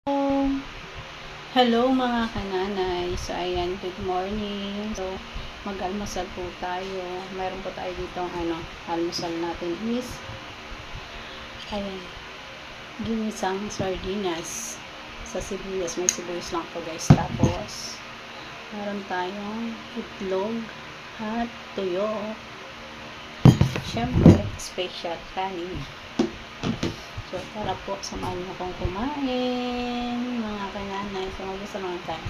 Hello mga kananay. So ayan, good morning. So mag-almusal po tayo. Meron po tayo dito almusal natin is ayan, ginisang sardinas sa sibuyas. May sibuyas lang po guys. Tapos meron tayong itlog at tuyo. Syempre, special kanin. So, tara po, samahan niyo akong kumain, mga kananay. So, mag-isama tayo.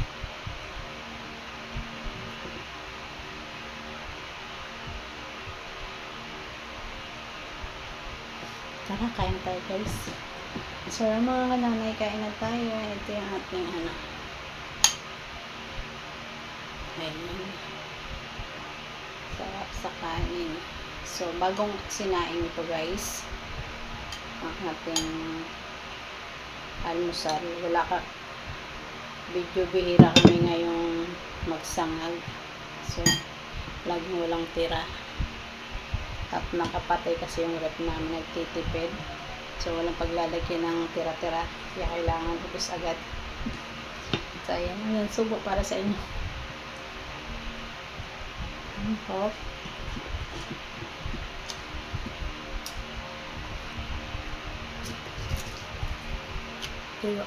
Tara, kain tayo guys. So, mga kananay, kain na tayo. Ito yung ating Ayan. Sarap sa kanin. So, bagong sinaing ito guys. Ang ating almusal. Wala ka video bihira kami ngayong magsangag. So, laging walang tira. At nakapatay kasi yung rep namin, nagtitipid. So, walang paglalagyan ng tira-tira. Kaya kailangan ubos agad. So, ayan. Subo para sa inyo. Hop. Tuyo.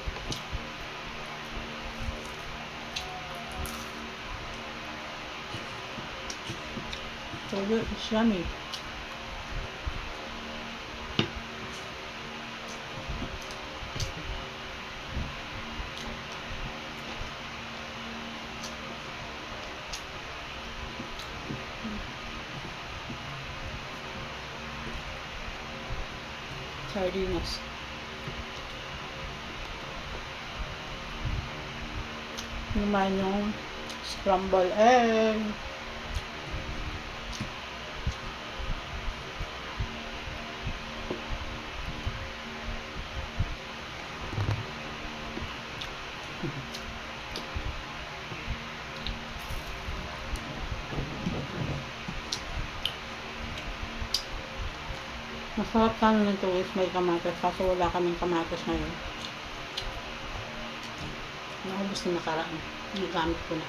Tuyo is yummy. Sardinas. Naman yung scramble egg. Masarap sana nito is may kamatis kaso wala kaming kamatis ngayon. Naubos na nakaraan. Nagamit ko na.